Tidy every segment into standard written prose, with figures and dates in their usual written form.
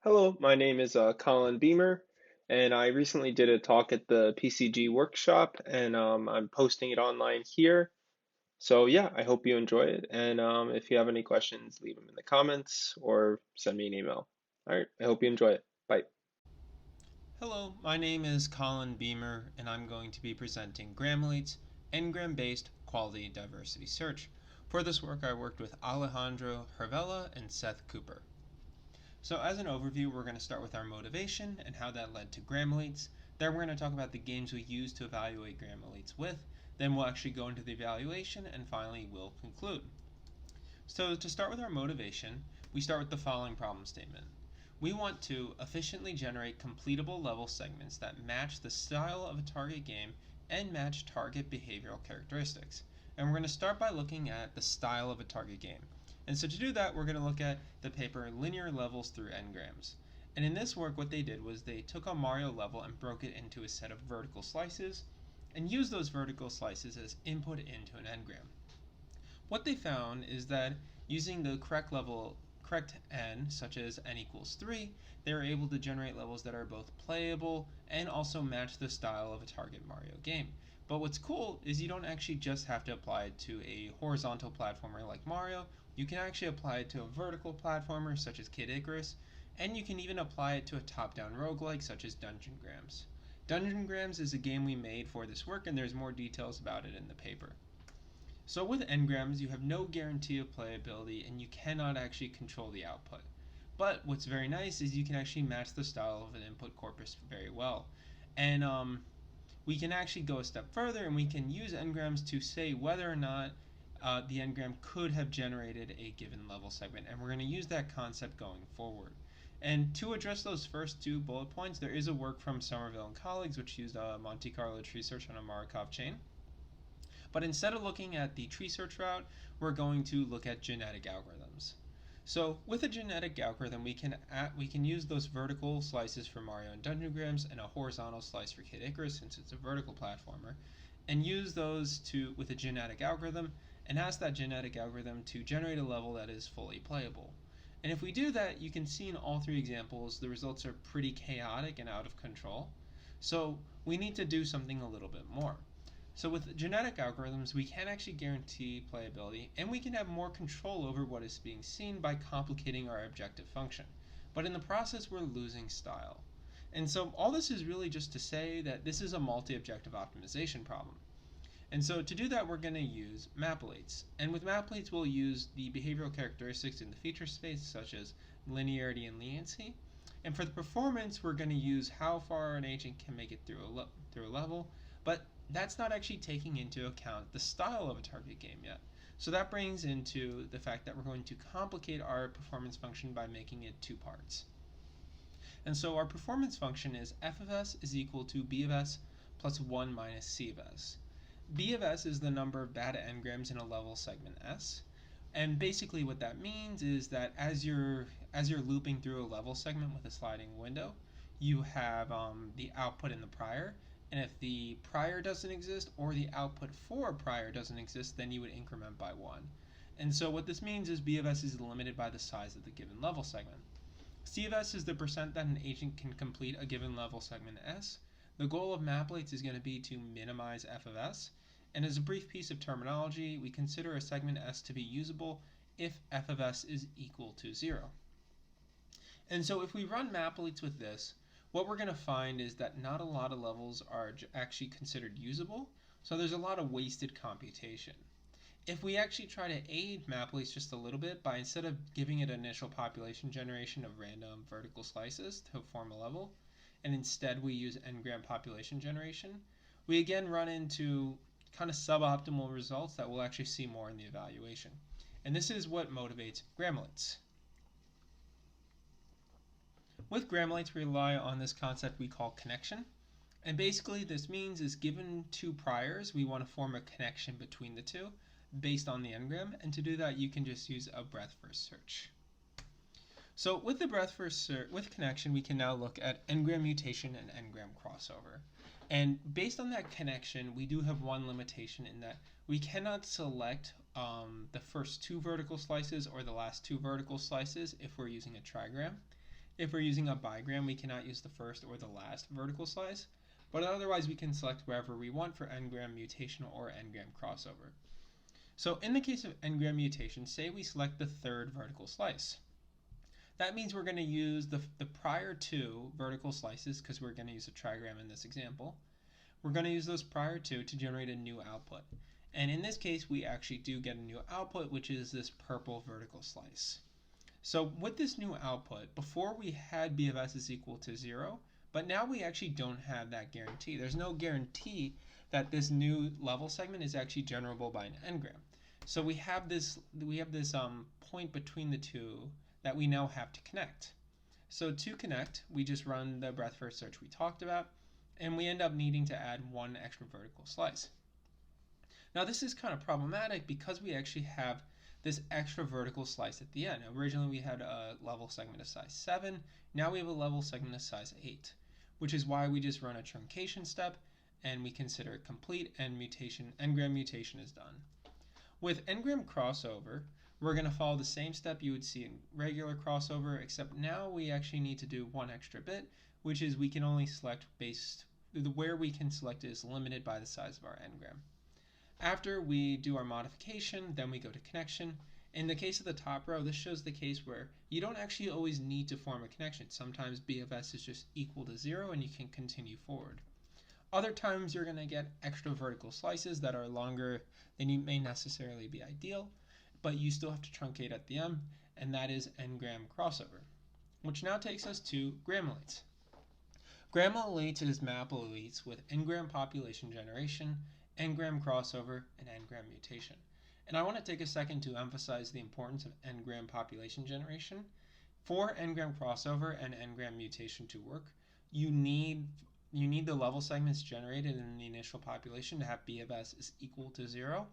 Hello, my name is Colin Beamer, and I recently did a talk at the PCG Workshop, and I'm posting it online here. So yeah, I hope you enjoy it, and if you have any questions, leave them in the comments or send me an email. All right, I hope you enjoy it. Bye. Hello, my name is Colin Beamer, and I'm going to be presenting Grammarly's Ngram-based quality diversity search. For this work, I worked with Alejandro Hervella and Seth Cooper. So as an overview, we're going to start with our motivation and how that led to Grammarly's. Then we're going to talk about the games we use to evaluate Grammarly's with. Then we'll actually go into the evaluation, and finally we'll conclude. So to start with our motivation, we start with the following problem statement. We want to efficiently generate completable level segments that match the style of a target game and match target behavioral characteristics. And we're going to start by looking at the style of a target game. And so to do that, we're going to look at the paper Linear Levels through Ngrams. And in this work, what they did was they took a Mario level and broke it into a set of vertical slices and used those vertical slices as input into an ngram. What they found is that using the correct n, such as n equals 3, they were able to generate levels that are both playable and also match the style of a target Mario game. But what's cool is you don't actually just have to apply it to a horizontal platformer like Mario. You can actually apply it to a vertical platformer such as Kid Icarus, and you can even apply it to a top-down roguelike such as DungeonGrams. DungeonGrams is a game we made for this work, and there's more details about it in the paper. So with ngrams, you have no guarantee of playability and you cannot actually control the output. But what's very nice is you can actually match the style of an input corpus very well. And we can actually go a step further and we can use ngrams to say whether or not the ngram could have generated a given level segment. And we're going to use that concept going forward. And to address those first two bullet points, there is a work from Somerville and colleagues which used Monte Carlo tree search on a Markov chain. But instead of looking at the tree search route, we're going to look at genetic algorithms. So with a genetic algorithm, we can use those vertical slices for Mario and DungeonGrams and a horizontal slice for Kid Icarus since it's a vertical platformer, and use those with a genetic algorithm and ask that genetic algorithm to generate a level that is fully playable. And if we do that, you can see in all three examples the results are pretty chaotic and out of control. So we need to do something a little bit more. So with genetic algorithms, we can actually guarantee playability, and we can have more control over what is being seen by complicating our objective function. But in the process, we're losing style. And so all this is really just to say that this is a multi-objective optimization problem. And so to do that, we're going to use maplates. And with maplates, we'll use the behavioral characteristics in the feature space, such as linearity and leniency. And for the performance, we're going to use how far an agent can make it through a level, but that's not actually taking into account the style of a target game yet. So that brings into the fact that we're going to complicate our performance function by making it two parts. And so our performance function is f of s is equal to b of s plus 1 minus c of s. B of s is the number of data ngrams in a level segment S. And basically what that means is that as you're looping through a level segment with a sliding window, you have the output in the prior, and if the prior doesn't exist or the output for prior doesn't exist, then you would increment by 1. And so what this means is B of s is limited by the size of the given level segment. C of s is the percent that an agent can complete a given level segment S. The goal of maplates is going to be to minimize f of s. And as a brief piece of terminology, we consider a segment S to be usable if f of s is equal to 0. And so if we run maplates with this, what we're going to find is that not a lot of levels are actually considered usable, so there's a lot of wasted computation. If we actually try to aid maplates just a little bit by instead of giving it initial population generation of random vertical slices to form a level, and instead we use ngram population generation, we again run into kind of suboptimal results that we'll actually see more in the evaluation. And this is what motivates Grammarly's. With Grammarly's, we rely on this concept we call connection. And basically this means is given two priors, we want to form a connection between the two based on the ngram. And to do that, you can just use a breadth first search. So with the breadth first with connection, we can now look at ngram mutation and ngram crossover. And based on that connection, we do have one limitation in that we cannot select the first two vertical slices or the last two vertical slices if we're using a trigram. If we're using a bigram, we cannot use the first or the last vertical slice, but otherwise we can select wherever we want for n-gram mutation or n-gram crossover. So in the case of n-gram mutation, say we select the third vertical slice. That means we're going to use the prior two vertical slices, because we're going to use a trigram in this example. We're going to use those prior two to generate a new output. And in this case, we actually do get a new output, which is this purple vertical slice. So with this new output, before we had b of s is equal to 0, but now we actually don't have that guarantee. There's no guarantee that this new level segment is actually generable by an n-gram. So we have this point between the two that we now have to connect. So to connect, we just run the breadth first search we talked about, and we end up needing to add one extra vertical slice. Now this is kind of problematic because we actually have this extra vertical slice at the end. Originally we had a level segment of size 7, now we have a level segment of size 8, which is why we just run a truncation step and we consider it complete and n-gram mutation is done. With n-gram crossover, we're going to follow the same step you would see in regular crossover, except now we actually need to do one extra bit, which is we can only select where we can select is limited by the size of our n-gram. After we do our modification, then we go to connection. In the case of the top row, this shows the case where you don't actually always need to form a connection. Sometimes b of s is just equal to 0 and you can continue forward. Other times you're going to get extra vertical slices that are longer than you may necessarily be ideal, but you still have to truncate at the end, and that is n-gram crossover. Which now takes us to gram-elites. Gram-elites is map-elites with n-gram population generation, n-gram crossover, and n-gram mutation. And I want to take a second to emphasize the importance of n-gram population generation. For n-gram crossover and n-gram mutation to work, you need the level segments generated in the initial population to have b of s is equal to 0,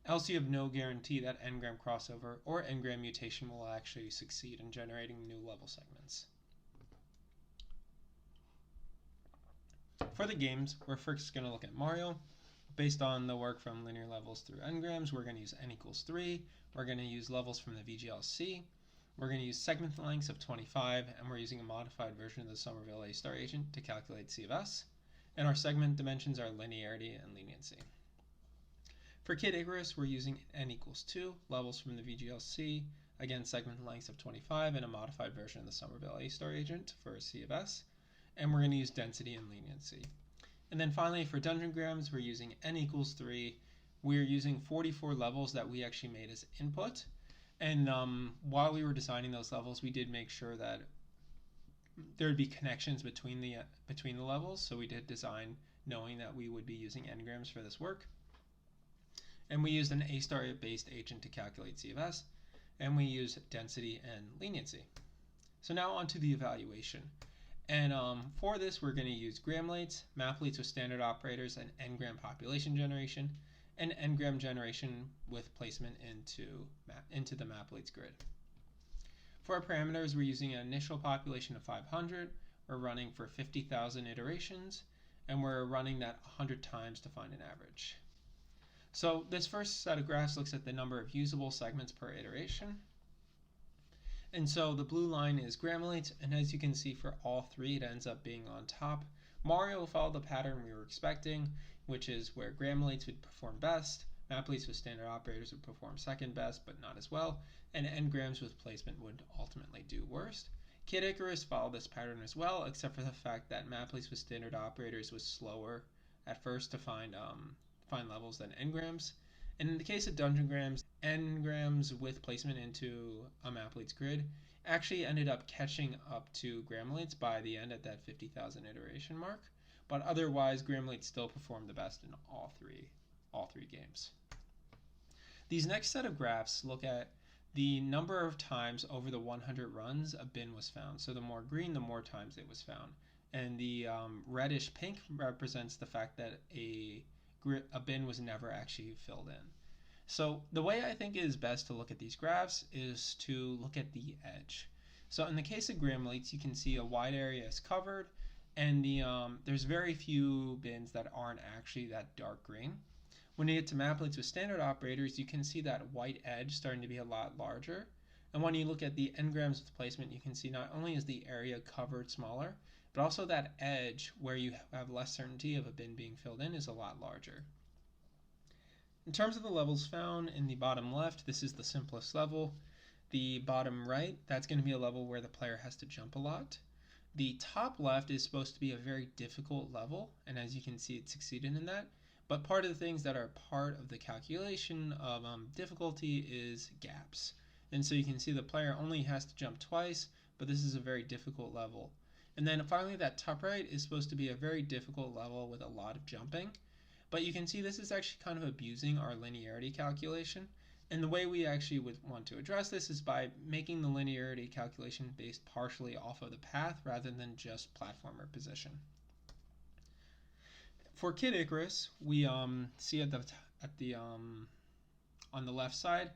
else you have no guarantee that n-gram crossover or n-gram mutation will actually succeed in generating new level segments. For the games, we're first going to look at Mario. Based on the work from linear levels through n-grams, we're going to use n equals 3. We're going to use levels from the VGLC. We're going to use segment lengths of 25, and we're using a modified version of the Somerville A-star agent to calculate C of S. And our segment dimensions are linearity and leniency. For Kid Icarus, we're using n equals 2, levels from the VGLC, again segment lengths of 25, and a modified version of the Somerville A-star agent for C of S. And we're going to use density and leniency. And then finally, for DungeonGrams, we're using n equals 3. We're using 44 levels that we actually made as input. And while we were designing those levels, we did make sure that there would be connections between the levels. So we did design knowing that we would be using n-grams for this work. And we used an A-star based agent to calculate C of S. And we used density and leniency. So now on to the evaluation. And for this, we're going to use gram-elites, map-elites with standard operators, and n-gram population generation, and n-gram generation with placement into the map-elites grid. For our parameters, we're using an initial population of 500. We're running for 50,000 iterations, and we're running that 100 times to find an average. So this first set of graphs looks at the number of usable segments per iteration. And so the blue line is gram-elites, and as you can see for all three, it ends up being on top. Mario followed the pattern we were expecting, which is where gram-elites would perform best, map-elites with standard operators would perform second best, but not as well, and n-grams with placement would ultimately do worst. Kid Icarus followed this pattern as well, except for the fact that map-elites with standard operators was slower at first to find levels than n-grams. And in the case of DungeonGrams, n-grams with placement into a map-elites grid actually ended up catching up to gram-elites by the end at that 50,000 iteration mark, but otherwise gram-elites still performed the best in all three games. These next set of graphs look at the number of times over the 100 runs a bin was found. So the more green, the more times it was found. And the reddish pink represents the fact that a bin was never actually filled in. So the way I think it is best to look at these graphs is to look at the edge. So in the case of gram-elites, you can see a wide area is covered, and there's very few bins that aren't actually that dark green. When you get to map-elites with standard operators, you can see that white edge starting to be a lot larger, And when you look at the n-grams with placement, you can see not only is the area covered smaller, but also that edge where you have less certainty of a bin being filled in is a lot larger. In terms of the levels found in the bottom left, this is the simplest level. The bottom right, that's going to be a level where the player has to jump a lot. The top left is supposed to be a very difficult level, and as you can see, it succeeded in that. But part of the things that are part of the calculation of difficulty is gaps. And so you can see the player only has to jump twice, but this is a very difficult level. And then finally, that top right is supposed to be a very difficult level with a lot of jumping. But you can see this is actually kind of abusing our linearity calculation. And the way we actually would want to address this is by making the linearity calculation based partially off of the path rather than just platformer position. For Kid Icarus, we see on the left side,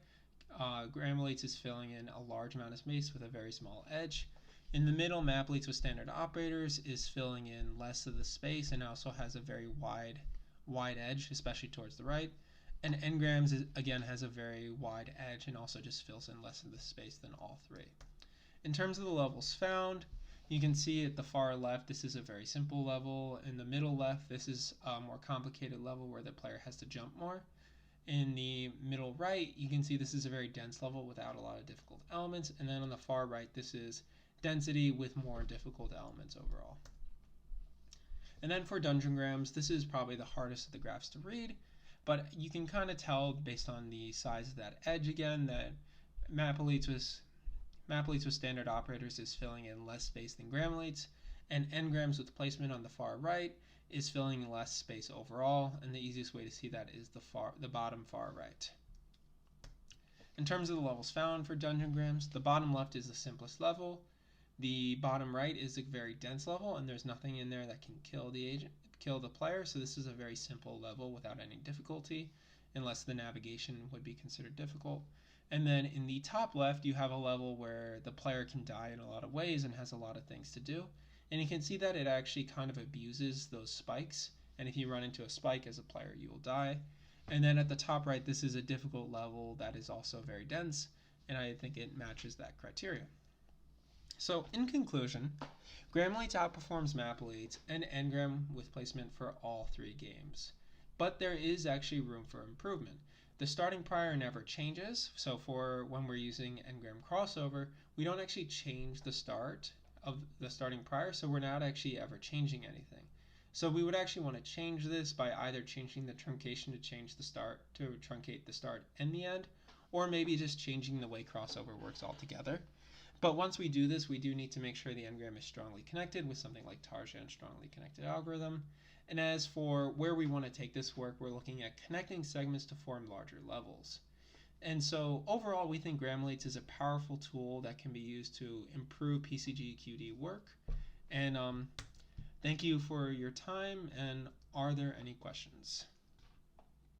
Grammarly is filling in a large amount of space with a very small edge. In the middle, Maplates with standard operators is filling in less of the space and also has a very wide edge, especially towards the right. And n-grams again has a very wide edge and also just fills in less of the space than all three. In terms of the levels found, you can see at the far left this is a very simple level. In the middle left, this is a more complicated level where the player has to jump more. In the middle right, you can see this is a very dense level without a lot of difficult elements. And then on the far right, this is density with more difficult elements overall. And then for DungeonGrams, this is probably the hardest of the graphs to read, but you can kind of tell based on the size of that edge again that Maplates with standard operators is filling in less space than Grammarly, and n-grams with placement on the far right is filling in less space overall, and the easiest way to see that is the bottom far right. In terms of the levels found for DungeonGrams, the bottom left is the simplest level. The bottom right is a very dense level, and there's nothing in there that can kill the player, so this is a very simple level without any difficulty, unless the navigation would be considered difficult. And then in the top left, you have a level where the player can die in a lot of ways and has a lot of things to do. And you can see that it actually kind of abuses those spikes, and if you run into a spike as a player, you will die. And then at the top right, this is a difficult level that is also very dense, and I think it matches that criteria. So in conclusion, Grammarly outperforms Maplates and n-gram with placement for all three games. But there is actually room for improvement. The starting prior never changes, so for when we're using n-gram crossover, we don't actually change the start of the starting prior, so we're not actually ever changing anything. So we would actually want to change this by either changing the truncation to change the start, to truncate the start and the end, or maybe just changing the way crossover works altogether. But once we do this, we do need to make sure the n-gram is strongly connected with something like Tarzan strongly connected algorithm. And as for where we want to take this work, we're looking at connecting segments to form larger levels. And so overall, we think Grammarly is a powerful tool that can be used to improve PCG-QD work. And thank you for your time, and are there any questions?